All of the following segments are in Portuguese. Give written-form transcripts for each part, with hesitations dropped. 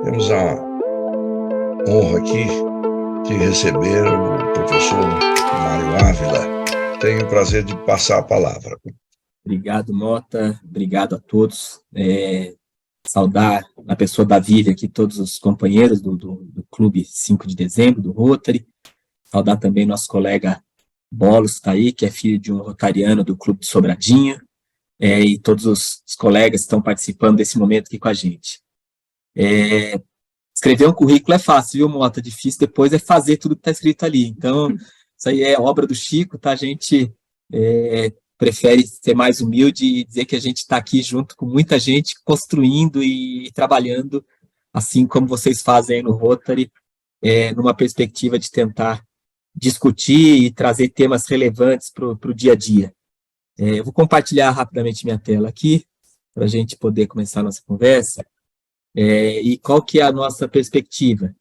Temos a honra aqui de receber o professor Mário Ávila. Tenho o prazer de passar a palavra. Obrigado, Mota. Obrigado a todos. Saudar na pessoa da Vivi aqui todos os companheiros do Clube 5 de Dezembro, do Rotary. Saudar também nosso colega Bolos, que está aí, que é filho de um rotariano do Clube de Sobradinho, e todos os colegas que estão participando desse momento aqui com a gente. Escrever um currículo é fácil, viu, Mota? Difícil depois é fazer tudo que está escrito ali. Então, isso aí é obra do Chico, tá? A gente prefere ser mais humilde e dizer que a gente está aqui junto com muita gente, construindo e trabalhando, assim como vocês fazem aí no Rotary, numa perspectiva de tentar discutir e trazer temas relevantes para o dia a dia. Eu vou compartilhar rapidamente minha tela aqui, para a gente poder começar a nossa conversa. E qual que é a nossa perspectiva?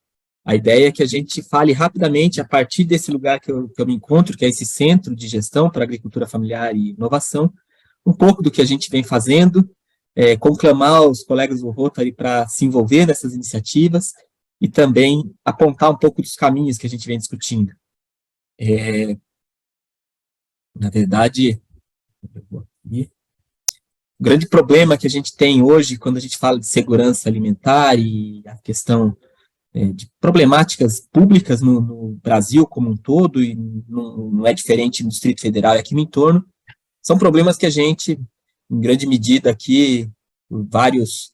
A ideia é que a gente fale rapidamente, a partir desse lugar que eu me encontro, que é esse Centro de Gestão para Agricultura Familiar e Inovação, um pouco do que a gente vem fazendo, conclamar os colegas do Rotary para se envolver nessas iniciativas e também apontar um pouco dos caminhos que a gente vem discutindo. Na verdade, o grande problema que a gente tem hoje, quando a gente fala de segurança alimentar e a questão de problemáticas públicas no Brasil como um todo, e não é diferente no Distrito Federal e aqui no entorno, são problemas que a gente, em grande medida aqui, por vários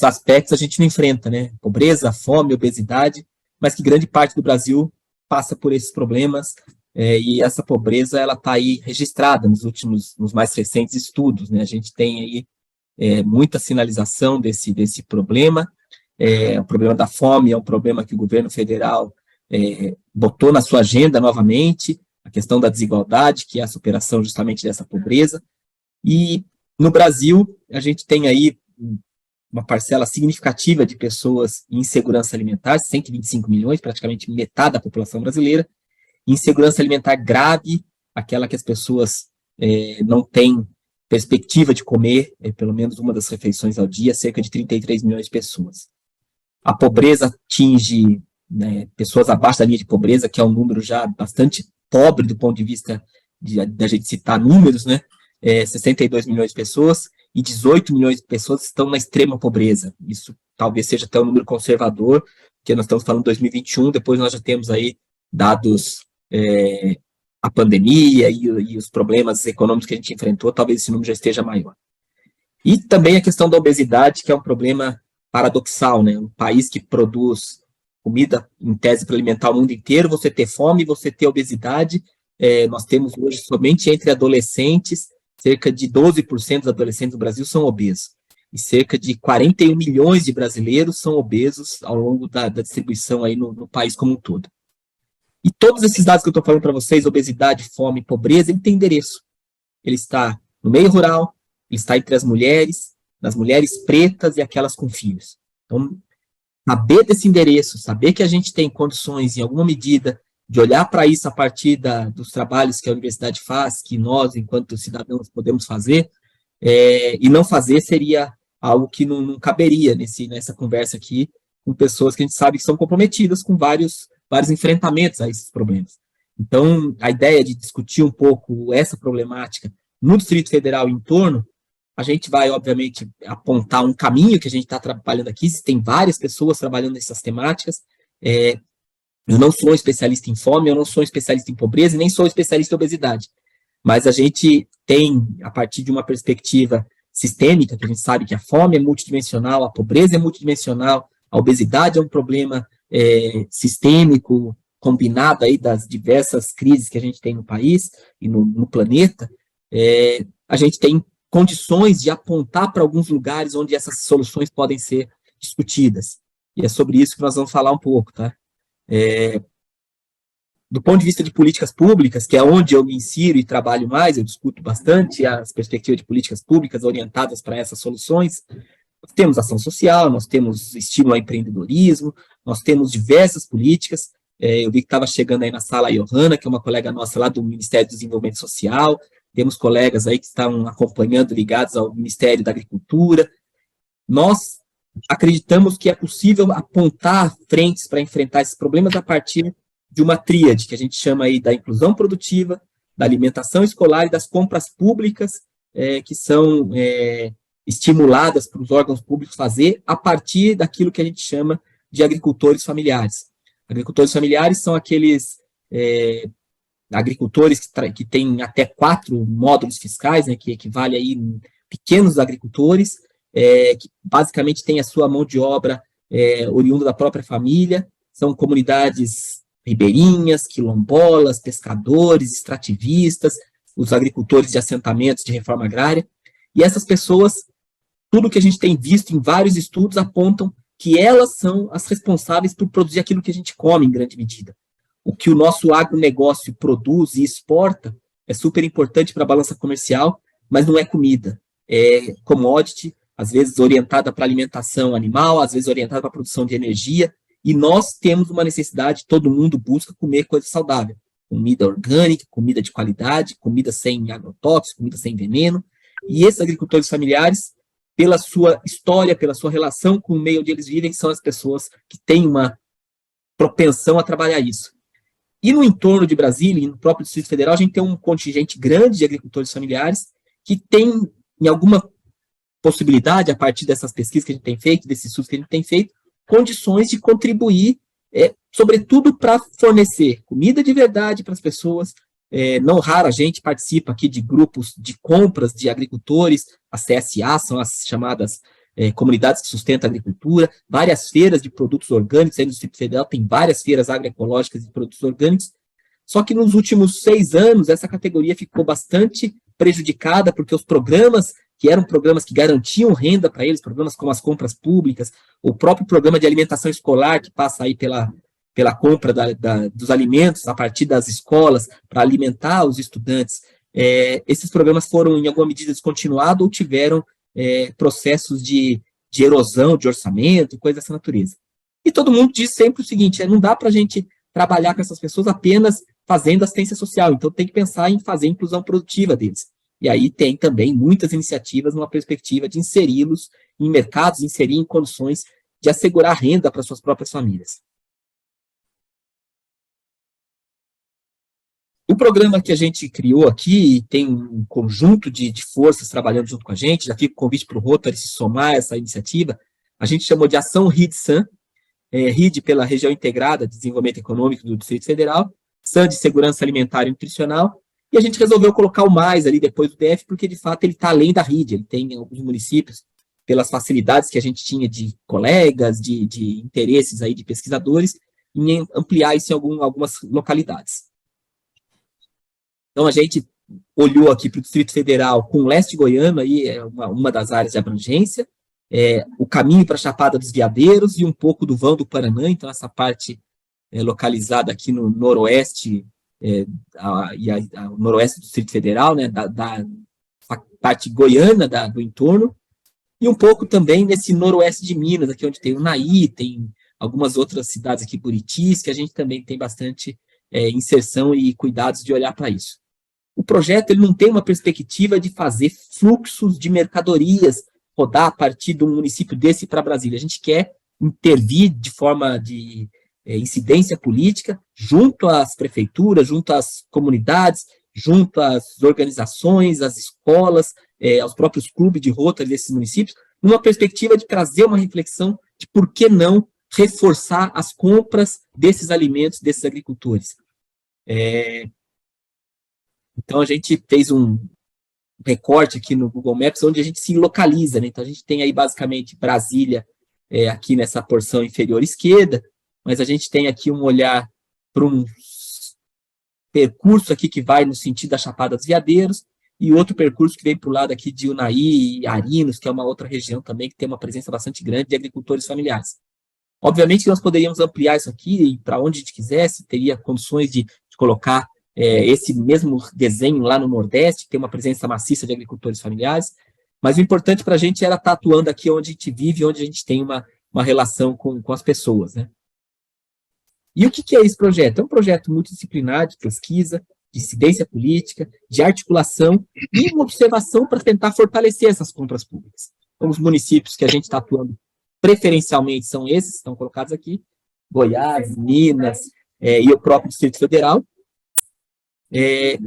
aspectos, a gente não enfrenta, né? Pobreza, fome, obesidade, mas que grande parte do Brasil passa por esses problemas, e essa pobreza ela está aí registrada nos mais recentes estudos, né? A gente tem aí muita sinalização desse problema. O problema da fome é um problema que o governo federal botou na sua agenda novamente, a questão da desigualdade, que é a superação justamente dessa pobreza. E no Brasil, a gente tem aí uma parcela significativa de pessoas em insegurança alimentar, 125 milhões, praticamente metade da população brasileira, insegurança alimentar grave, aquela que as pessoas não têm perspectiva de comer pelo menos uma das refeições ao dia, cerca de 33 milhões de pessoas. A pobreza atinge pessoas abaixo da linha de pobreza, que é um número já bastante pobre do ponto de vista da gente citar números, né? 62 milhões de pessoas e 18 milhões de pessoas estão na extrema pobreza. Isso talvez seja até um número conservador, porque nós estamos falando de 2021, depois nós já temos aí dados a pandemia e os problemas econômicos que a gente enfrentou, talvez esse número já esteja maior. E também a questão da obesidade, que é um problema paradoxal, né? Um país que produz comida em tese para alimentar o mundo inteiro, você ter fome, você ter obesidade. Nós temos hoje somente entre adolescentes, cerca de 12% dos adolescentes do Brasil são obesos. E cerca de 41 milhões de brasileiros são obesos ao longo da distribuição aí no país como um todo. E todos esses dados que eu estou falando para vocês, obesidade, fome, pobreza, ele tem endereço. Ele está no meio rural, ele está entre as mulheres, nas mulheres pretas e aquelas com filhos. Então, saber desse endereço, saber que a gente tem condições, em alguma medida, de olhar para isso a partir dos trabalhos que a universidade faz, que nós, enquanto cidadãos, podemos fazer, e não fazer seria algo que não caberia nessa conversa aqui, com pessoas que a gente sabe que são comprometidas com vários enfrentamentos a esses problemas. Então, a ideia de discutir um pouco essa problemática no Distrito Federal e em torno, a gente vai, obviamente, apontar um caminho que a gente está trabalhando aqui, tem várias pessoas trabalhando nessas temáticas. Eu não sou um especialista em fome, eu não sou um especialista em pobreza e nem sou um especialista em obesidade, mas a gente tem, a partir de uma perspectiva sistêmica, que a gente sabe que a fome é multidimensional, a pobreza é multidimensional, a obesidade é um problema sistêmico, combinado aí das diversas crises que a gente tem no país e no planeta, a gente tem condições de apontar para alguns lugares onde essas soluções podem ser discutidas. E é sobre isso que nós vamos falar um pouco, tá? Do ponto de vista de políticas públicas, que é onde eu me insiro e trabalho mais, eu discuto bastante as perspectivas de políticas públicas orientadas para essas soluções. Nós temos ação social, nós temos estímulo ao empreendedorismo, nós temos diversas políticas. Eu vi que estava chegando aí na sala a Johanna, que é uma colega nossa lá do Ministério do Desenvolvimento Social. Temos colegas aí que estão acompanhando, ligados ao Ministério da Agricultura. Nós acreditamos que é possível apontar frentes para enfrentar esses problemas a partir de uma tríade, que a gente chama aí da inclusão produtiva, da alimentação escolar e das compras públicas, que são estimuladas para os órgãos públicos fazer a partir daquilo que a gente chama de agricultores familiares. Agricultores familiares são aqueles agricultores que têm até 4 módulos fiscais, né, que equivale aí em pequenos agricultores, que basicamente têm a sua mão de obra oriunda da própria família, são comunidades ribeirinhas, quilombolas, pescadores, extrativistas, os agricultores de assentamentos de reforma agrária, e essas pessoas, tudo que a gente tem visto em vários estudos apontam que elas são as responsáveis por produzir aquilo que a gente come em grande medida. O que o nosso agronegócio produz e exporta é super importante para a balança comercial, mas não é comida, é commodity, às vezes orientada para alimentação animal, às vezes orientada para a produção de energia, e nós temos uma necessidade, todo mundo busca comer coisa saudável, comida orgânica, comida de qualidade, comida sem agrotóxicos, comida sem veneno, e esses agricultores familiares, pela sua história, pela sua relação com o meio onde eles vivem, são as pessoas que têm uma propensão a trabalhar isso. E no entorno de Brasília, e no próprio Distrito Federal, a gente tem um contingente grande de agricultores familiares que tem, em alguma possibilidade, a partir dessas pesquisas que a gente tem feito, desses estudos que a gente tem feito, condições de contribuir, sobretudo para fornecer comida de verdade para as pessoas. Não raro a gente participa aqui de grupos de compras de agricultores, as CSA, são as chamadas comunidades que sustentam a agricultura, várias feiras de produtos orgânicos, aí no Distrito Federal tem várias feiras agroecológicas de produtos orgânicos, só que nos últimos 6 anos essa categoria ficou bastante prejudicada, porque os programas que eram programas que garantiam renda para eles, programas como as compras públicas, o próprio programa de alimentação escolar, que passa aí pela compra dos alimentos a partir das escolas para alimentar os estudantes, esses programas foram, em alguma medida, descontinuados ou tiveram processos de erosão de orçamento, coisa dessa natureza. E todo mundo diz sempre o seguinte, não dá para a gente trabalhar com essas pessoas apenas fazendo assistência social, então tem que pensar em fazer a inclusão produtiva deles. E aí tem também muitas iniciativas numa perspectiva de inseri-los em mercados, inserir em condições de assegurar renda para suas próprias famílias. O programa que a gente criou aqui tem um conjunto de forças trabalhando junto com a gente, já fica o convite para o Rotary se somar a essa iniciativa, a gente chamou de Ação RID-SAN, RID pela Região Integrada de Desenvolvimento Econômico do Distrito Federal, SAN de Segurança Alimentar e Nutricional, e a gente resolveu colocar o mais ali depois do DF, porque de fato ele está além da RID, ele tem alguns municípios, pelas facilidades que a gente tinha de colegas, de interesses aí de pesquisadores, em ampliar isso em algumas localidades. Então a gente olhou aqui para o Distrito Federal com o leste goiano, aí é uma das áreas de abrangência, o caminho para a Chapada dos Veadeiros e um pouco do Vão do Paraná, então essa parte localizada aqui no noroeste, o noroeste do Distrito Federal, né, da parte goiana do entorno, e um pouco também nesse noroeste de Minas, aqui onde tem o Naí, tem algumas outras cidades aqui, Buritis, que a gente também tem bastante inserção e cuidados de olhar para isso. O projeto ele não tem uma perspectiva de fazer fluxos de mercadorias rodar a partir de um município desse para Brasília. A gente quer intervir de forma de incidência política junto às prefeituras, junto às comunidades, junto às organizações, às escolas, aos próprios clubes de Rotary desses municípios, numa perspectiva de trazer uma reflexão de por que não reforçar as compras desses alimentos, desses agricultores. Então, a gente fez um recorte aqui no Google Maps, onde a gente se localiza, né? Então, a gente tem aí, basicamente, Brasília, aqui nessa porção inferior esquerda, mas a gente tem aqui um olhar para um percurso aqui que vai no sentido da Chapada dos Veadeiros, e outro percurso que vem para o lado aqui de Unaí e Arinos, que é uma outra região também que tem uma presença bastante grande de agricultores familiares. Obviamente que nós poderíamos ampliar isso aqui para onde a gente quisesse, teria condições de colocar esse mesmo desenho lá no Nordeste, que tem uma presença maciça de agricultores familiares, mas o importante para a gente era estar atuando aqui onde a gente vive, onde a gente tem uma relação com as pessoas, né? E o que é esse projeto? É um projeto multidisciplinar de pesquisa, de incidência política, de articulação e uma observação para tentar fortalecer essas compras públicas. Então, os municípios que a gente está atuando preferencialmente são esses que estão colocados aqui, Goiás, Minas e o próprio Distrito Federal. E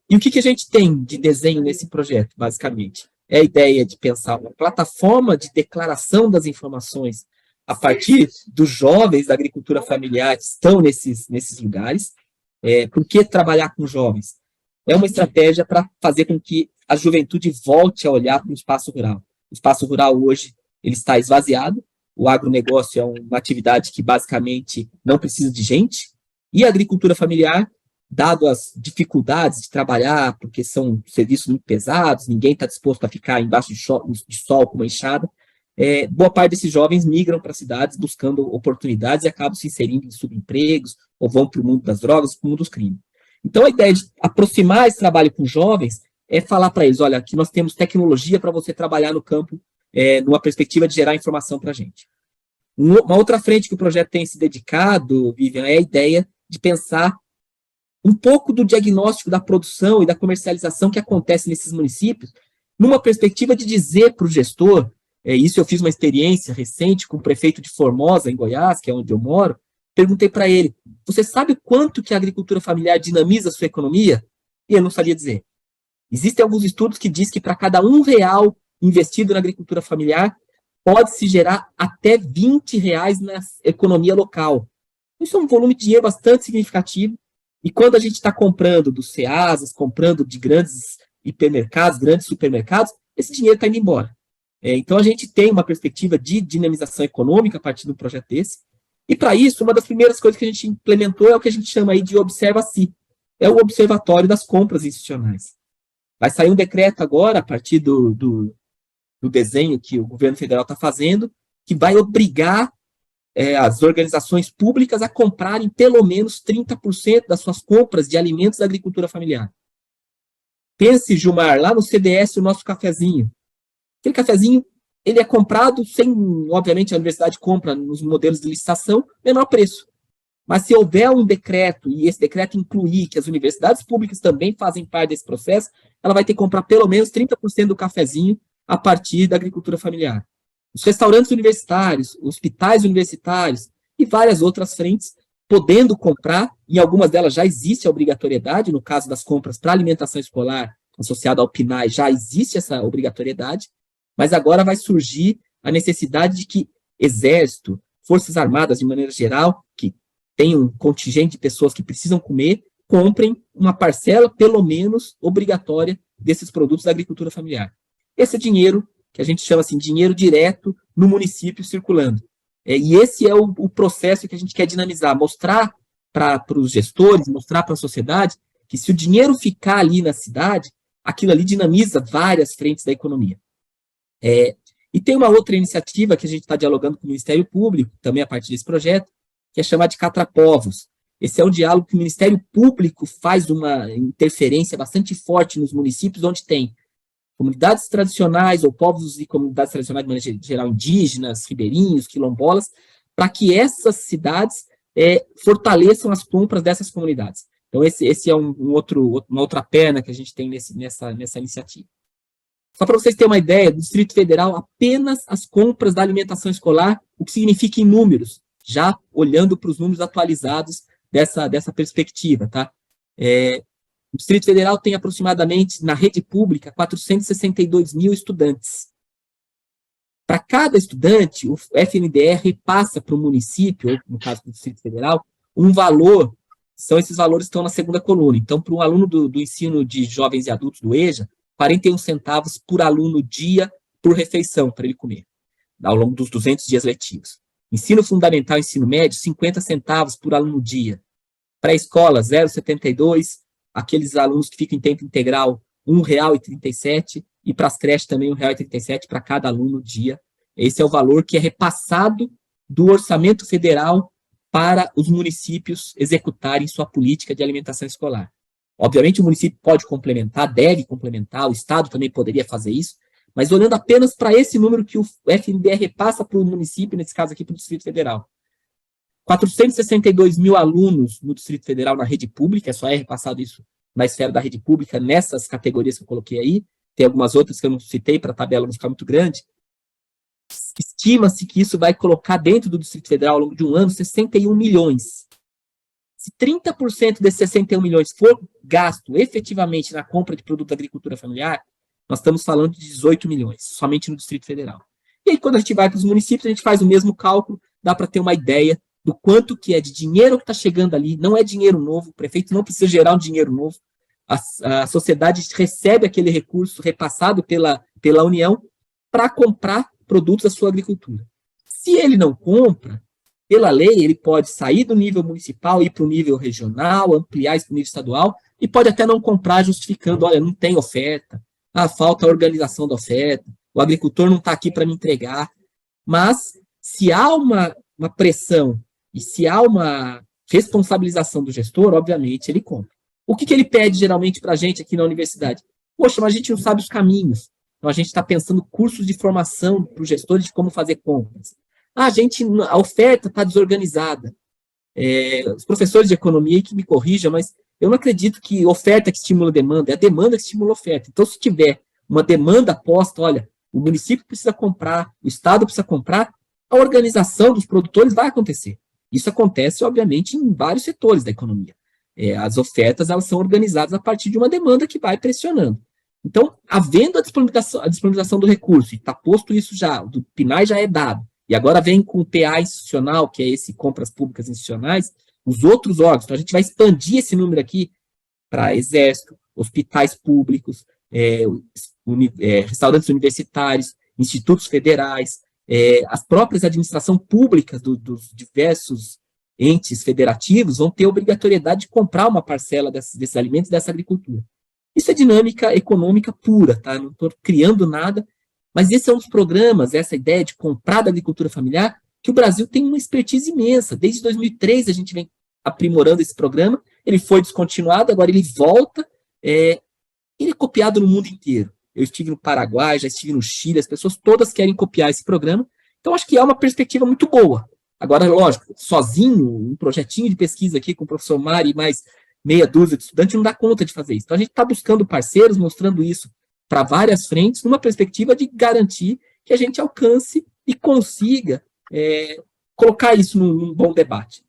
o que a gente tem de desenho nesse projeto, basicamente? É a ideia de pensar uma plataforma de declaração das informações a partir dos jovens da agricultura familiar que estão nesses lugares. Por que trabalhar com jovens? É uma estratégia para fazer com que a juventude volte a olhar para o espaço rural. O espaço rural hoje ele está esvaziado, o agronegócio é uma atividade que basicamente não precisa de gente, e a agricultura familiar, dado as dificuldades de trabalhar, porque são serviços muito pesados, ninguém está disposto a ficar embaixo de sol com uma enxada, boa parte desses jovens migram para cidades buscando oportunidades e acabam se inserindo em subempregos, ou vão para o mundo das drogas, para o mundo dos crimes. Então, a ideia de aproximar esse trabalho com jovens é falar para eles, olha, aqui nós temos tecnologia para você trabalhar no campo, numa perspectiva de gerar informação para a gente. Uma outra frente que o projeto tem se dedicado, Vivian, é a ideia de pensar um pouco do diagnóstico da produção e da comercialização que acontece nesses municípios, numa perspectiva de dizer para o gestor, isso eu fiz uma experiência recente com o prefeito de Formosa, em Goiás, que é onde eu moro, perguntei para ele, você sabe quanto que a agricultura familiar dinamiza a sua economia? E ele não sabia dizer. Existem alguns estudos que dizem que para cada R$1 investido na agricultura familiar, pode-se gerar até R$20 na economia local. Isso é um volume de dinheiro bastante significativo, e quando a gente está comprando dos Ceasas, comprando de grandes hipermercados, grandes supermercados, esse dinheiro está indo embora. Então, a gente tem uma perspectiva de dinamização econômica a partir de um projeto desse, e para isso, uma das primeiras coisas que a gente implementou é o que a gente chama aí de Observa-se, é o Observatório das Compras Institucionais. Vai sair um decreto agora, a partir do desenho que o governo federal está fazendo, que vai obrigar as organizações públicas a comprarem pelo menos 30% das suas compras de alimentos da agricultura familiar. Pense, Gilmar, lá no CDS, o nosso cafezinho. Aquele cafezinho, ele é comprado sem, obviamente, a universidade compra nos modelos de licitação, menor preço. Mas se houver um decreto, e esse decreto incluir que as universidades públicas também fazem parte desse processo, ela vai ter que comprar pelo menos 30% do cafezinho a partir da agricultura familiar. Os restaurantes universitários, hospitais universitários e várias outras frentes, podendo comprar, em algumas delas já existe a obrigatoriedade, no caso das compras para alimentação escolar, associada ao PNAE, já existe essa obrigatoriedade, mas agora vai surgir a necessidade de que Exército, Forças Armadas, de maneira geral, que tem um contingente de pessoas que precisam comer, comprem uma parcela, pelo menos, obrigatória desses produtos da agricultura familiar. Esse é dinheiro que a gente chama assim, dinheiro direto no município circulando. E esse é o processo que a gente quer dinamizar, mostrar para os gestores, mostrar para a sociedade que se o dinheiro ficar ali na cidade, aquilo ali dinamiza várias frentes da economia. E tem uma outra iniciativa que a gente está dialogando com o Ministério Público, também a partir desse projeto, que é chamada de Catrapovos. Esse é um diálogo que o Ministério Público faz uma interferência bastante forte nos municípios onde tem comunidades tradicionais ou povos e comunidades tradicionais, de maneira geral, indígenas, ribeirinhos, quilombolas, para que essas cidades fortaleçam as compras dessas comunidades. Então, esse é uma outra perna que a gente tem nessa iniciativa. Só para vocês terem uma ideia, do Distrito Federal, apenas as compras da alimentação escolar, o que significa em números, já olhando para os números atualizados dessa perspectiva, tá? O Distrito Federal tem aproximadamente, na rede pública, 462 mil estudantes. Para cada estudante, o FNDE repassa para o município, ou no caso do Distrito Federal, um valor, esses valores estão na segunda coluna. Então, para um aluno do ensino de jovens e adultos do EJA, 41 centavos por aluno dia por refeição para ele comer, ao longo dos 200 dias letivos. Ensino fundamental e ensino médio, 50 centavos por aluno dia. Pré-escola, 0,72, aqueles alunos que ficam em tempo integral, R$ 1,37, e para as creches também R$ 1,37 para cada aluno dia. Esse é o valor que é repassado do orçamento federal para os municípios executarem sua política de alimentação escolar. Obviamente, o município pode complementar, deve complementar, o Estado também poderia fazer isso, mas olhando apenas para esse número que o FNDE repassa para o município, nesse caso aqui para o Distrito Federal. 462 mil alunos no Distrito Federal na rede pública, só é repassado isso na esfera da rede pública, nessas categorias que eu coloquei aí, tem algumas outras que eu não citei para a tabela não ficar muito grande. estima-se que isso vai colocar dentro do Distrito Federal, ao longo de um ano, 61 milhões. Se 30% desses 61 milhões for gasto efetivamente na compra de produto da agricultura familiar, nós estamos falando de 18 milhões, somente no Distrito Federal. E aí, quando a gente vai para os municípios, a gente faz o mesmo cálculo, dá para ter uma ideia do quanto que é de dinheiro que está chegando ali. Não é dinheiro novo, o prefeito não precisa gerar um dinheiro novo. A sociedade recebe aquele recurso repassado pela União para comprar produtos da sua agricultura. Se ele não compra, pela lei, ele pode sair do nível municipal, ir para o nível regional, ampliar isso para o nível estadual, e pode até não comprar justificando, olha, não tem oferta, falta a organização da oferta, o agricultor não está aqui para me entregar. Mas, se há uma pressão e se há uma responsabilização do gestor, obviamente, ele compra. O que ele pede, geralmente, para a gente aqui na universidade? Poxa, mas a gente não sabe os caminhos. Então, a gente está pensando cursos de formação para os gestores de como fazer compras. A oferta está desorganizada. Os professores de economia que me corrijam, mas eu não acredito que oferta que estimula a demanda, é a demanda que estimula a oferta. Então, se tiver uma demanda posta, olha, o município precisa comprar, o Estado precisa comprar, a organização dos produtores vai acontecer. Isso acontece, obviamente, em vários setores da economia. As ofertas, elas são organizadas a partir de uma demanda que vai pressionando. Então, havendo a disponibilização do recurso, e está posto isso já, o do PNAE já é dado, e agora vem com o PA institucional, que é esse compras públicas institucionais, os outros órgãos. Então, a gente vai expandir esse número aqui para exército, hospitais públicos, restaurantes universitários, institutos federais, as próprias administrações públicas dos diversos entes federativos vão ter obrigatoriedade de comprar uma parcela desses alimentos, dessa agricultura. Isso é dinâmica econômica pura, tá? Não estou criando nada, mas esse é um dos programas, essa ideia de comprar da agricultura familiar, que o Brasil tem uma expertise imensa. Desde 2003 a gente vem aprimorando esse programa, ele foi descontinuado, agora ele volta, ele é copiado no mundo inteiro. Eu estive no Paraguai, já estive no Chile, as pessoas todas querem copiar esse programa, então acho que é uma perspectiva muito boa. Agora, lógico, sozinho, um projetinho de pesquisa aqui com o professor Mari e mais meia dúzia de estudantes não dá conta de fazer isso. Então a gente está buscando parceiros, mostrando isso para várias frentes, numa perspectiva de garantir que a gente alcance e consiga colocar isso num bom debate.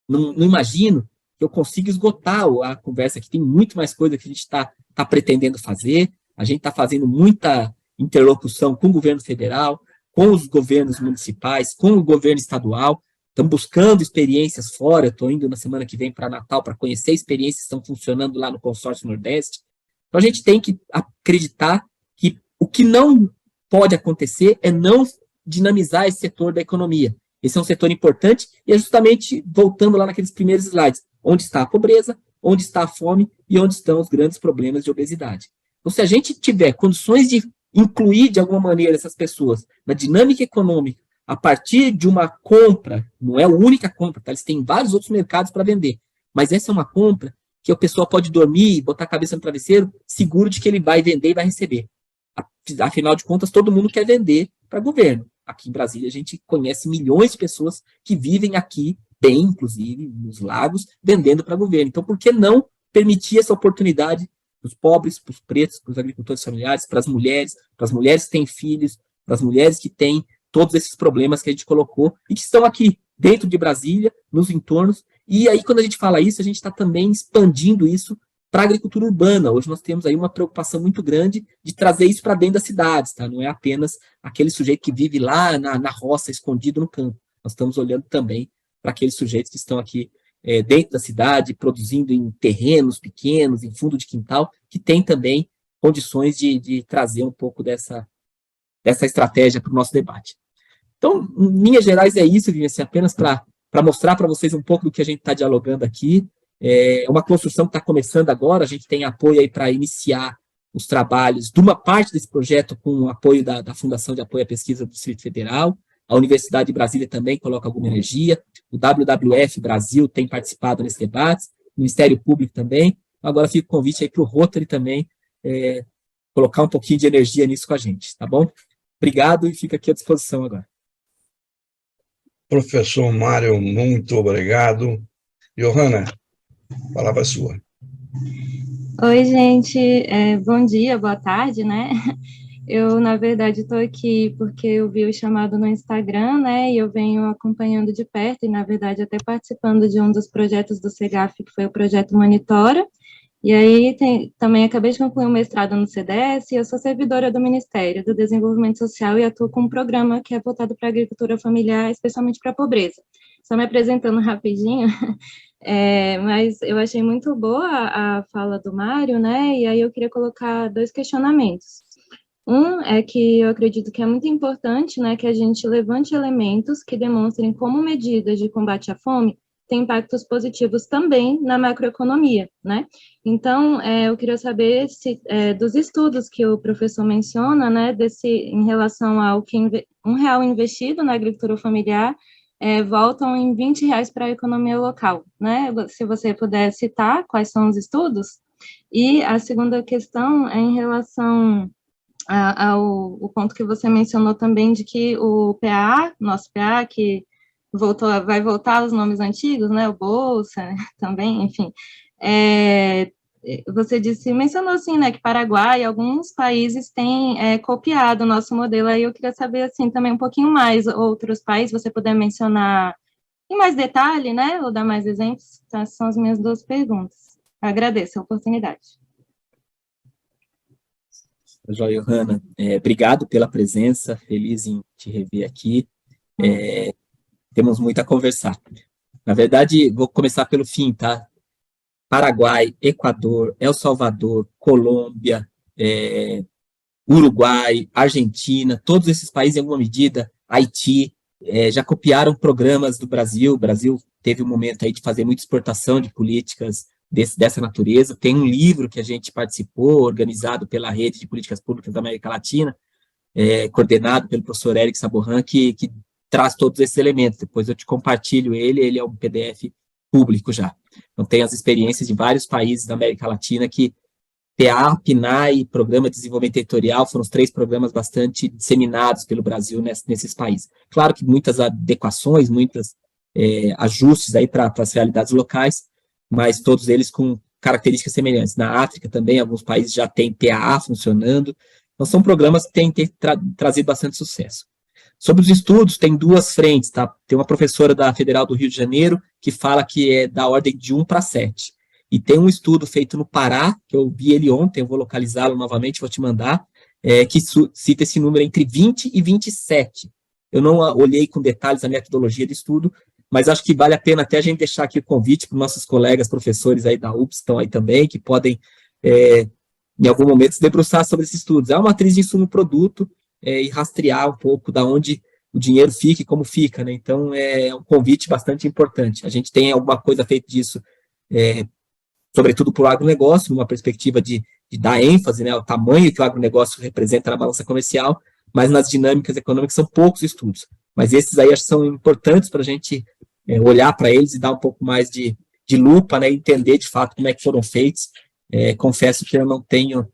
Não imagino que eu consiga esgotar a conversa aqui, tem muito mais coisa que a gente está pretendendo fazer, a gente está fazendo muita interlocução com o governo federal, com os governos municipais, com o governo estadual, estamos buscando experiências fora, eu estou indo na semana que vem para Natal para conhecer experiências que estão funcionando lá no Consórcio Nordeste. Então a gente tem que acreditar que o que não pode acontecer é não dinamizar esse setor da economia. Esse é um setor importante e é justamente voltando lá naqueles primeiros slides, onde está a pobreza, onde está a fome e onde estão os grandes problemas de obesidade. Então, se a gente tiver condições de incluir de alguma maneira essas pessoas na dinâmica econômica a partir de uma compra, não é a única compra, tá? Eles têm vários outros mercados para vender, mas essa é uma compra que a pessoa pode dormir, botar a cabeça no travesseiro, seguro de que ele vai vender e vai receber. Afinal de contas, todo mundo quer vender para governo. Aqui em Brasília, a gente conhece milhões de pessoas que vivem aqui, bem, inclusive, nos lagos, vendendo para governo. Então, por que não permitir essa oportunidade para os pobres, para os pretos, para os agricultores familiares, para as mulheres que têm filhos, para as mulheres que têm todos esses problemas que a gente colocou e que estão aqui, dentro de Brasília, nos entornos. E aí, quando a gente fala isso, a gente está também expandindo isso para a agricultura urbana. Hoje nós temos aí uma preocupação muito grande de trazer isso para dentro das cidades, tá? Não é apenas aquele sujeito que vive lá na roça, escondido no campo. Nós estamos olhando também para aqueles sujeitos que estão aqui dentro da cidade, produzindo em terrenos pequenos, em fundo de quintal, que tem também condições de trazer um pouco dessa estratégia para o nosso debate. Então, em linhas gerais é isso, Vinícius, apenas para mostrar para vocês um pouco do que a gente está dialogando aqui. É uma construção que está começando agora, a gente tem apoio aí para iniciar os trabalhos de uma parte desse projeto com o apoio da Fundação de Apoio à Pesquisa do Distrito Federal, a Universidade de Brasília também coloca alguma energia, o WWF Brasil tem participado nesse debate, o Ministério Público também, agora fica o convite aí para o Rotary também colocar um pouquinho de energia nisso com a gente, tá bom? Obrigado e fica aqui à disposição agora. Professor Mário, muito obrigado. Johanna, a palavra é sua. Oi, gente. Bom dia, boa tarde, né? Eu, na verdade, estou aqui porque eu vi o chamado no Instagram, né, e eu venho acompanhando de perto, e, na verdade, até participando de um dos projetos do SEGAF, que foi o projeto Monitora, e aí também acabei de concluir um mestrado no CDS, e eu sou servidora do Ministério do Desenvolvimento Social e atuo com um programa que é voltado para a agricultura familiar, especialmente para a pobreza. Só me apresentando rapidinho, mas eu achei muito boa a fala do Mário, né, e aí eu queria colocar dois questionamentos. Um é que eu acredito que é muito importante, né, que a gente levante elementos que demonstrem como medidas de combate à fome têm impactos positivos também na macroeconomia, né? Então, eu queria saber se dos estudos que o professor menciona, né, em relação ao que R$ 1 investido na agricultura familiar voltam em R$ 20 para a economia local, né? Se você puder citar quais são os estudos. E a segunda questão é em relação o ponto que você mencionou também de que o PA, nosso PA, que vai voltar aos nomes antigos, né, o Bolsa, né, também, enfim, você mencionou assim, né, que Paraguai e alguns países têm copiado o nosso modelo, aí eu queria saber, assim, também um pouquinho mais, outros países, você puder mencionar em mais detalhe, né, ou dar mais exemplos, então, essas são as minhas duas perguntas. Agradeço a oportunidade. Joia, Johanna, obrigado pela presença, feliz em te rever aqui. Temos muito a conversar. Na verdade, vou começar pelo fim, tá? Paraguai, Equador, El Salvador, Colômbia, Uruguai, Argentina, todos esses países, em alguma medida, Haiti, já copiaram programas do Brasil. O Brasil teve um momento aí de fazer muita exportação de políticas dessa natureza. Tem um livro que a gente participou, organizado pela Rede de Políticas Públicas da América Latina, coordenado pelo professor Eric Saborran, que traz todos esses elementos. Depois eu te compartilho ele é um PDF público já. Então, tem as experiências de vários países da América Latina que PA, PNAE, Programa de Desenvolvimento Territorial, foram os 3 programas bastante disseminados pelo Brasil nesses países. Claro que muitas adequações, muitos ajustes aí para as realidades locais, mas todos eles com características semelhantes. Na África também, alguns países já têm PAA funcionando. Então, são programas que têm trazido bastante sucesso. Sobre os estudos, tem 2 frentes, tá? Tem uma professora da Federal do Rio de Janeiro que fala que é da ordem de 1 para 7. E tem um estudo feito no Pará, que eu vi ele ontem, eu vou localizá-lo novamente, vou te mandar, que cita esse número entre 20 e 27. Eu não olhei com detalhes a metodologia de estudo, mas acho que vale a pena até a gente deixar aqui o convite para os nossos colegas professores aí da UPS, estão aí também, que podem, em algum momento, se debruçar sobre esses estudos. É uma matriz de insumo-produto e rastrear um pouco da onde o dinheiro fica e como fica, né? Então, é um convite bastante importante. A gente tem alguma coisa feita disso, sobretudo para o agronegócio, numa perspectiva de dar ênfase, né, ao tamanho que o agronegócio representa na balança comercial, mas nas dinâmicas econômicas são poucos estudos. Mas esses aí acho que são importantes para a gente olhar para eles e dar um pouco mais de lupa, né, entender de fato como é que foram feitos. Confesso que eu não tenho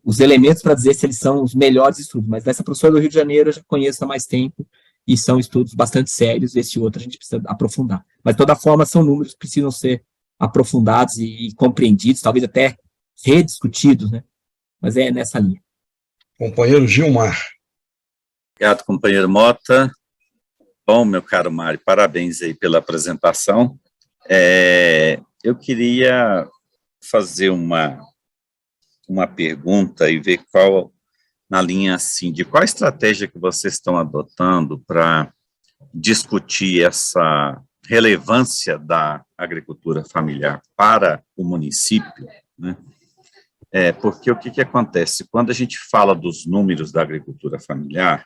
os elementos para dizer se eles são os melhores estudos, mas dessa professora do Rio de Janeiro eu já conheço há mais tempo e são estudos bastante sérios. Esse outro a gente precisa aprofundar. Mas, de toda forma, são números que precisam ser aprofundados e compreendidos, talvez até rediscutidos, né? Mas é nessa linha. Companheiro Gilmar. Obrigado, companheiro Mota. Bom, meu caro Mário, parabéns aí pela apresentação. Eu queria fazer uma pergunta e ver qual, na linha assim, de qual estratégia que vocês estão adotando para discutir essa relevância da agricultura familiar para o município, né? Porque o que acontece? Quando a gente fala dos números da agricultura familiar,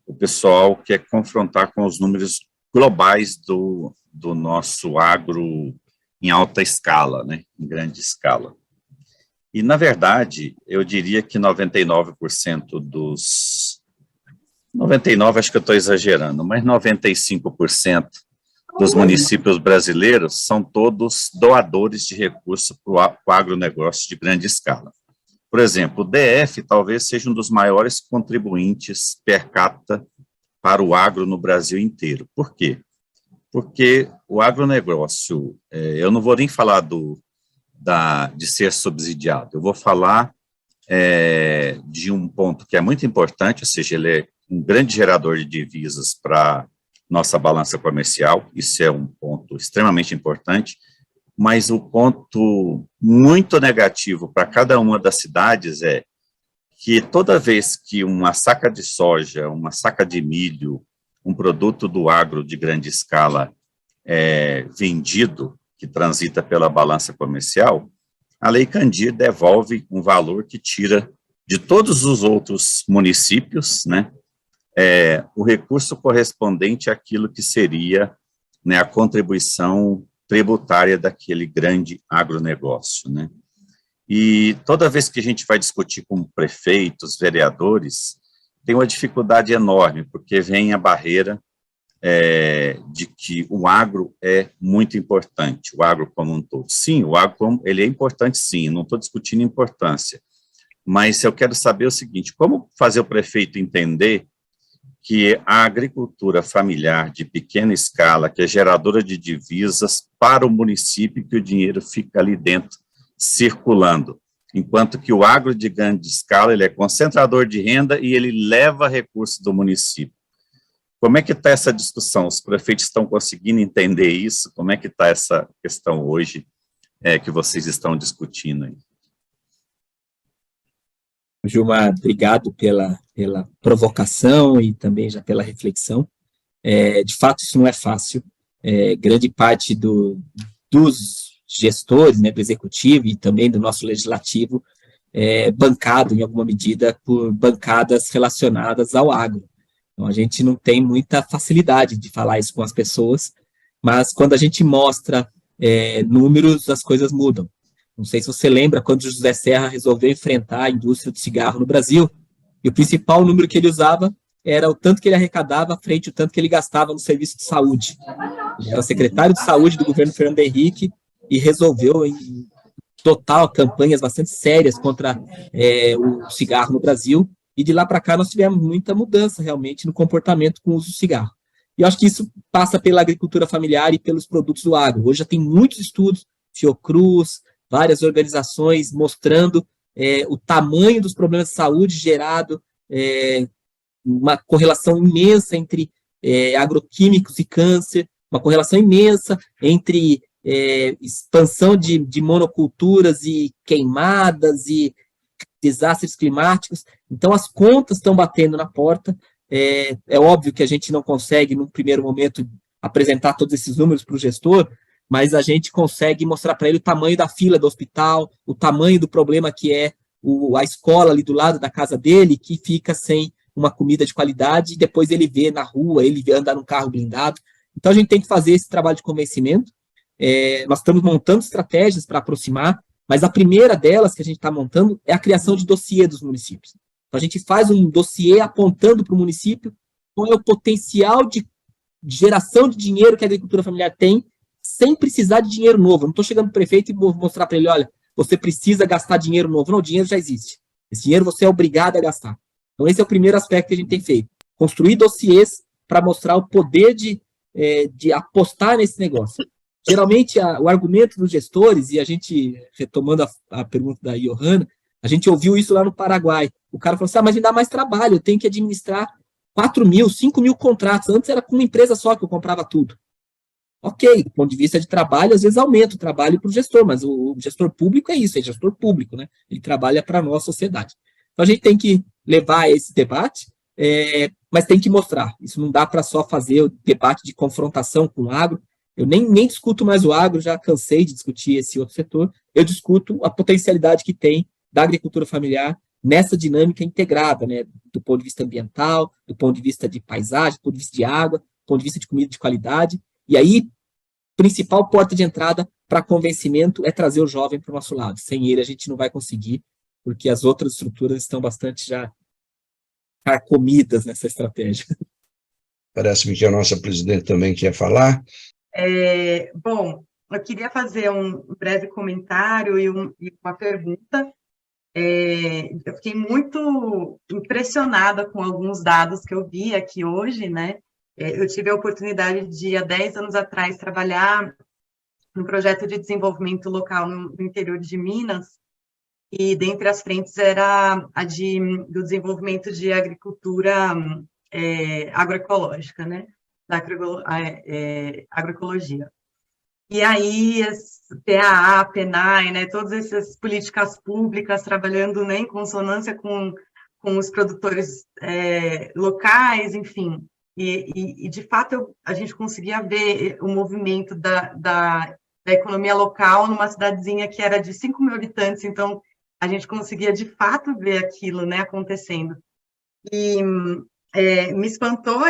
o pessoal quer confrontar com os números globais do nosso agro em alta escala, né? Em grande escala. E, na verdade, eu diria que 99% dos... 99% acho que eu estou exagerando, mas 95% dos municípios brasileiros são todos doadores de recursos para o agronegócio de grande escala. Por exemplo, o DF talvez seja um dos maiores contribuintes per capita para o agro no Brasil inteiro. Por quê? Porque o agronegócio, eu não vou nem falar de ser subsidiado, eu vou falar de um ponto que é muito importante, ou seja, ele é um grande gerador de divisas para nossa balança comercial, isso é um ponto extremamente importante, mas o ponto muito negativo para cada uma das cidades é que toda vez que uma saca de soja, uma saca de milho, um produto do agro de grande escala é vendido, que transita pela balança comercial, a Lei Candir devolve um valor que tira de todos os outros municípios, né, o recurso correspondente àquilo que seria, né, a contribuição tributária daquele grande agronegócio, né. E toda vez que a gente vai discutir com prefeitos, vereadores, tem uma dificuldade enorme, porque vem a barreira de que o agro é muito importante, o agro como um todo. Sim, o agro ele é importante, sim, não estou discutindo importância, mas eu quero saber o seguinte, como fazer o prefeito entender que a agricultura familiar de pequena escala, que é geradora de divisas para o município, que o dinheiro fica ali dentro, circulando, enquanto que o agro de grande escala, ele é concentrador de renda e ele leva recursos do município. Como é que está essa discussão? Os prefeitos estão conseguindo entender isso? Como é que está essa questão hoje que vocês estão discutindo aí? Gilmar, obrigado pela provocação e também já pela reflexão. De fato, isso não é fácil. Grande parte dos gestores, né, do executivo e também do nosso legislativo bancado, em alguma medida, por bancadas relacionadas ao agro. Então, a gente não tem muita facilidade de falar isso com as pessoas, mas quando a gente mostra números, as coisas mudam. Não sei se você lembra quando o José Serra resolveu enfrentar a indústria do cigarro no Brasil, e o principal número que ele usava era o tanto que ele arrecadava frente ao tanto que ele gastava no serviço de saúde. Ele era secretário de saúde do governo Fernando Henrique e resolveu, em total, campanhas bastante sérias contra o cigarro no Brasil, e de lá para cá nós tivemos muita mudança, realmente, no comportamento com o uso do cigarro. E eu acho que isso passa pela agricultura familiar e pelos produtos do agro. Hoje já tem muitos estudos, Fiocruz, várias organizações mostrando o tamanho dos problemas de saúde gerado, uma correlação imensa entre agroquímicos e câncer, uma correlação imensa entre expansão de monoculturas e queimadas e desastres climáticos. Então, as contas estão batendo na porta. É óbvio que a gente não consegue, num primeiro momento, apresentar todos esses números para o gestor, mas a gente consegue mostrar para ele o tamanho da fila do hospital, o tamanho do problema que é a escola ali do lado da casa dele, que fica sem uma comida de qualidade, e depois ele vê na rua, ele vê andar num carro blindado. Então, a gente tem que fazer esse trabalho de convencimento. Nós estamos montando estratégias para aproximar, mas a primeira delas que a gente está montando é a criação de dossiê dos municípios. Então, a gente faz um dossiê apontando para o município qual é o potencial de geração de dinheiro que a agricultura familiar tem, sem precisar de dinheiro novo. Eu não estou chegando para o prefeito e vou mostrar para ele, olha, você precisa gastar dinheiro novo. Não, o dinheiro já existe. Esse dinheiro você é obrigado a gastar. Então, esse é o primeiro aspecto que a gente tem feito. Construir dossiês para mostrar o poder de apostar nesse negócio. Geralmente, o argumento dos gestores, e a gente, retomando a pergunta da Johanna, a gente ouviu isso lá no Paraguai. O cara falou assim, mas me dá mais trabalho, eu tenho que administrar 4.000, 5.000 contratos. Antes era com uma empresa só que eu comprava tudo. Ok, do ponto de vista de trabalho, às vezes aumenta o trabalho para o gestor, mas o gestor público é isso, é gestor público, né? Ele trabalha para a nossa sociedade. Então, a gente tem que levar esse debate, mas tem que mostrar. Isso não dá para só fazer o debate de confrontação com o agro. Eu nem discuto mais o agro, já cansei de discutir esse outro setor. Eu discuto a potencialidade que tem da agricultura familiar nessa dinâmica integrada, né? Do ponto de vista ambiental, do ponto de vista de paisagem, do ponto de vista de água, do ponto de vista de comida de qualidade. E aí, principal porta de entrada para convencimento é trazer o jovem para o nosso lado. Sem ele, a gente não vai conseguir, porque as outras estruturas estão bastante já carcomidas nessa estratégia. Parece-me que a nossa presidente também quer falar. Bom, eu queria fazer um breve comentário e uma pergunta. Eu fiquei muito impressionada com alguns dados que eu vi aqui hoje, né? Eu tive a oportunidade de, há 10 anos atrás, trabalhar num projeto de desenvolvimento local no interior de Minas, e dentre as frentes era do desenvolvimento de agricultura agroecológica, né? Agroecologia. E aí, PAA, PENAI, né, todas essas políticas públicas trabalhando, né, em consonância com os produtores locais, enfim. E de fato, a gente conseguia ver o movimento da economia local numa cidadezinha que era de 5 mil habitantes, então a gente conseguia, de fato, ver aquilo, né, acontecendo. E me espantou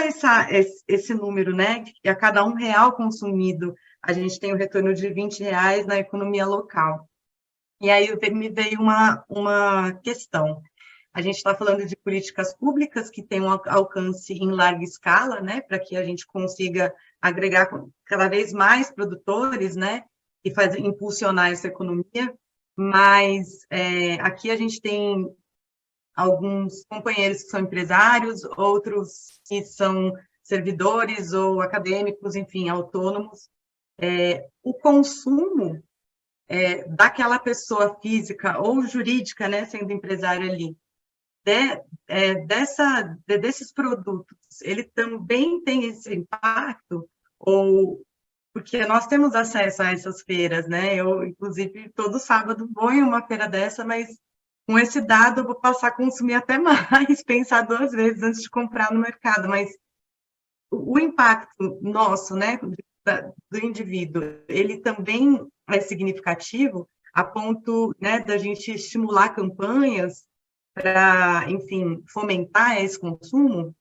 esse número, né, que a cada R$1 consumido, a gente tem o retorno de R$20 na economia local. E aí me veio uma questão. A gente está falando de políticas públicas que têm um alcance em larga escala, né, para que a gente consiga agregar cada vez mais produtores, né, e impulsionar essa economia, mas aqui a gente tem alguns companheiros que são empresários, outros que são servidores ou acadêmicos, enfim, autônomos. O consumo daquela pessoa física ou jurídica, né, sendo empresário ali, desses produtos, ele também tem esse impacto, ou porque nós temos acesso a essas feiras, né? Eu, inclusive, todo sábado vou em uma feira dessa, mas com esse dado eu vou passar a consumir até mais, pensar 2 vezes antes de comprar no mercado, mas o impacto nosso, né, do indivíduo, ele também é significativo a ponto, né, da gente estimular campanhas para, enfim, fomentar esse consumo?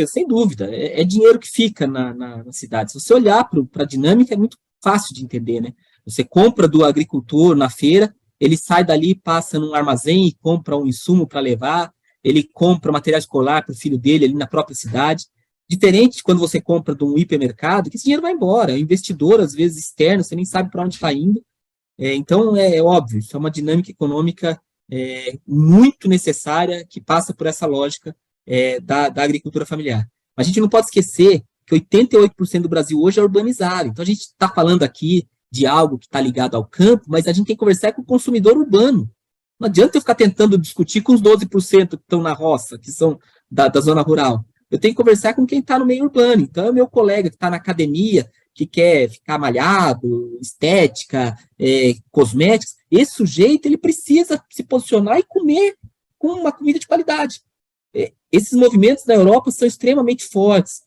Sem dúvida, é dinheiro que fica na cidade. Se você olhar para a dinâmica, é muito fácil de entender, né? Você compra do agricultor na feira, ele sai dali, passa num armazém e compra um insumo para levar, ele compra material escolar para o filho dele ali na própria cidade. Diferente de quando você compra de um hipermercado, que esse dinheiro vai embora, é um investidor, às vezes, externo, você nem sabe para onde está indo. Então, é óbvio, isso é uma dinâmica econômica muito necessária, que passa por essa lógica da agricultura familiar. Mas a gente não pode esquecer que 88% do Brasil hoje é urbanizado. Então, a gente está falando aqui de algo que está ligado ao campo, mas a gente tem que conversar com o consumidor urbano. Não adianta eu ficar tentando discutir com os 12% que estão na roça, que são da zona rural. Eu tenho que conversar com quem está no meio urbano. Então, é o meu colega que está na academia, que quer ficar malhado, estética, cosméticos. Esse sujeito, ele precisa se posicionar e comer com uma comida de qualidade. Esses movimentos na Europa são extremamente fortes.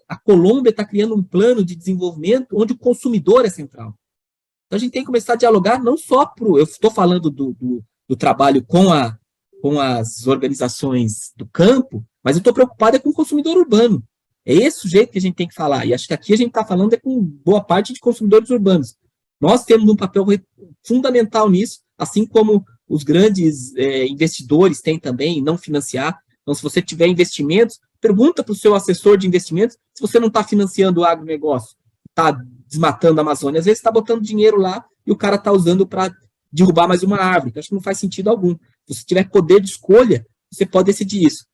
A Colômbia está criando um plano de desenvolvimento onde o consumidor é central. Então, a gente tem que começar a dialogar não só eu estou falando do trabalho com as organizações do campo, mas eu estou preocupado com o consumidor urbano. É esse o jeito que a gente tem que falar. E acho que aqui a gente está falando com boa parte de consumidores urbanos. Nós temos um papel fundamental nisso, assim como os grandes investidores têm também, não financiar. Então, se você tiver investimentos, pergunta para o seu assessor de investimentos se você não está financiando o agronegócio, está desmatando a Amazônia. Às vezes está botando dinheiro lá e o cara está usando para derrubar mais uma árvore. Então, acho que não faz sentido algum. Se você tiver poder de escolha, você pode decidir isso.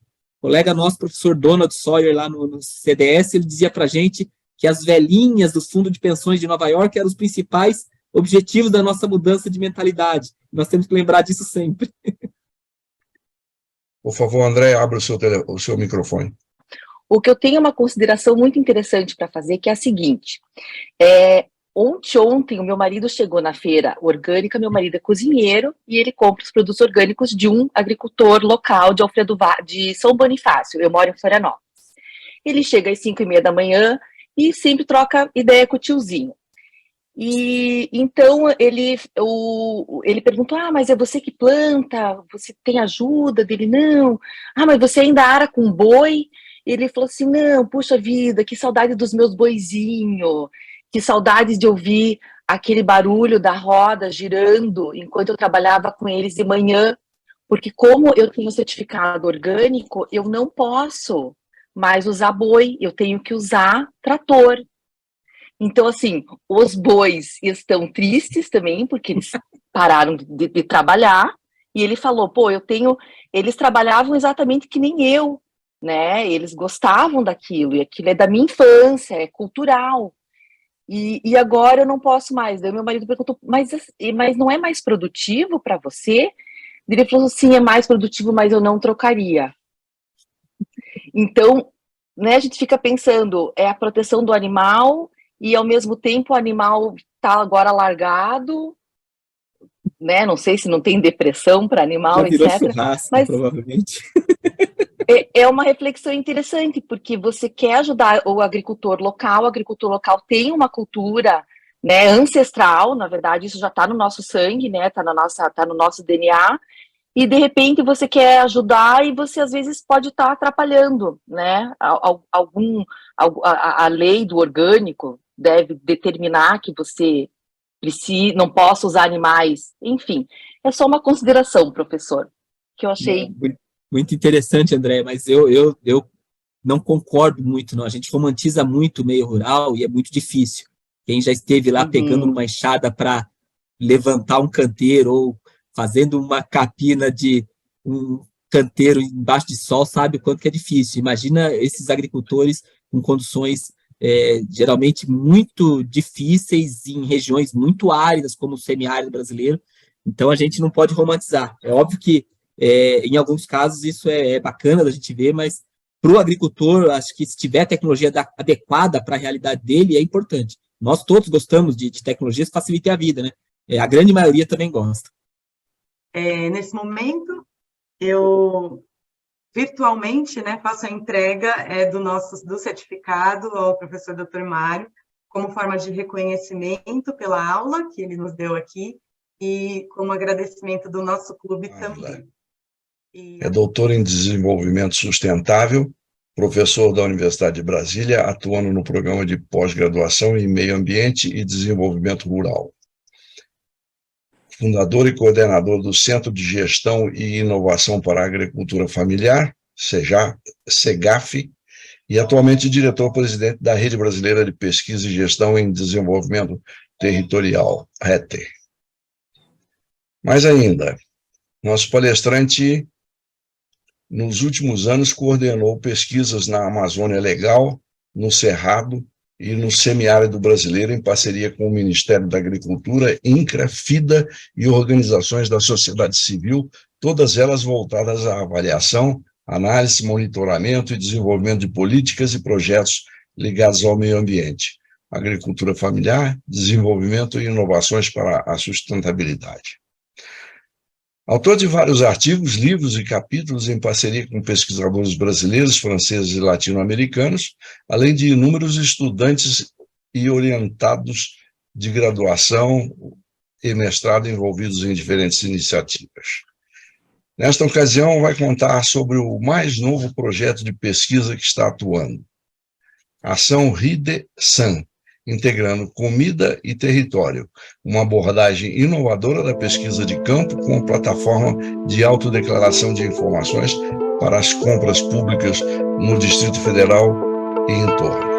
O colega nosso, professor Donald Sawyer, lá no CDS, ele dizia para a gente que as velhinhas do fundo de pensões de Nova York eram os principais objetivos da nossa mudança de mentalidade. Nós temos que lembrar disso sempre. Por favor, André, abra o seu microfone. O que eu tenho é uma consideração muito interessante para fazer, que é a seguinte. Ontem, o meu marido chegou na feira orgânica, meu marido é cozinheiro, e ele compra os produtos orgânicos de um agricultor local de São Bonifácio, eu moro em Florianópolis. Ele chega às 5h30 da manhã e sempre troca ideia com o tiozinho. E então ele perguntou, mas é você que planta? Você tem ajuda dele? Não. Mas você ainda ara com boi? Ele falou assim, não, puxa vida, que saudade dos meus boizinhos, que saudades de ouvir aquele barulho da roda girando enquanto eu trabalhava com eles de manhã, porque como eu tenho certificado orgânico, eu não posso mais usar boi, eu tenho que usar trator. Então, assim, os bois estão tristes também, porque eles pararam de trabalhar, e ele falou, eles trabalhavam exatamente que nem eu, né, eles gostavam daquilo, e aquilo é da minha infância, é cultural. E agora eu não posso mais. Daí meu marido perguntou, mas não é mais produtivo para você? Ele falou assim, é mais produtivo, mas eu não trocaria. Então, né, a gente fica pensando, é a proteção do animal e ao mesmo tempo o animal está agora largado, né? Não sei se não tem depressão para animal, Já virou etc. churrasco, Mas provavelmente. é uma reflexão interessante, porque você quer ajudar o agricultor local tem uma cultura, né, ancestral, na verdade, isso já está no nosso sangue, né? Tá no nosso DNA. E de repente você quer ajudar e você às vezes pode estar atrapalhando, né? A lei do orgânico deve determinar que você não possa usar animais, enfim. É só uma consideração, professor, que eu achei. Muito interessante, André, mas eu não concordo muito, não. A gente romantiza muito o meio rural e é muito difícil. Quem já esteve lá pegando numa enxada para levantar um canteiro ou fazendo uma capina de um canteiro embaixo de sol, sabe o quanto que é difícil. Imagina esses agricultores com condições geralmente muito difíceis em regiões muito áridas, como o semiárido brasileiro. Então, a gente não pode romantizar. É óbvio que, em alguns casos, isso é bacana da gente ver, mas para o agricultor, acho que se tiver a tecnologia adequada para a realidade dele, é importante. Nós todos gostamos de tecnologias que facilitem a vida, né? A grande maioria também gosta. Nesse momento, eu virtualmente, né, faço a entrega do certificado ao professor Dr. Mário, como forma de reconhecimento pela aula que ele nos deu aqui e como agradecimento do nosso clube também. É doutor em desenvolvimento sustentável, professor da Universidade de Brasília, atuando no programa de pós-graduação em meio ambiente e desenvolvimento rural. Fundador e coordenador do Centro de Gestão e Inovação para a Agricultura Familiar, CEGAF, e atualmente diretor-presidente da Rede Brasileira de Pesquisa e Gestão em Desenvolvimento Territorial, RETE. Mais ainda, nosso palestrante, nos últimos anos, coordenou pesquisas na Amazônia Legal, no Cerrado e no semiárido brasileiro, em parceria com o Ministério da Agricultura, INCRA, FIDA e organizações da sociedade civil, todas elas voltadas à avaliação, análise, monitoramento e desenvolvimento de políticas e projetos ligados ao meio ambiente, agricultura familiar, desenvolvimento e inovações para a sustentabilidade. Autor de vários artigos, livros e capítulos em parceria com pesquisadores brasileiros, franceses e latino-americanos, além de inúmeros estudantes e orientados de graduação e mestrado envolvidos em diferentes iniciativas. Nesta ocasião, vai contar sobre o mais novo projeto de pesquisa que está atuando, Ação RIDE-SAN, integrando comida e território, uma abordagem inovadora da pesquisa de campo com a plataforma de autodeclaração de informações para as compras públicas no Distrito Federal e em torno.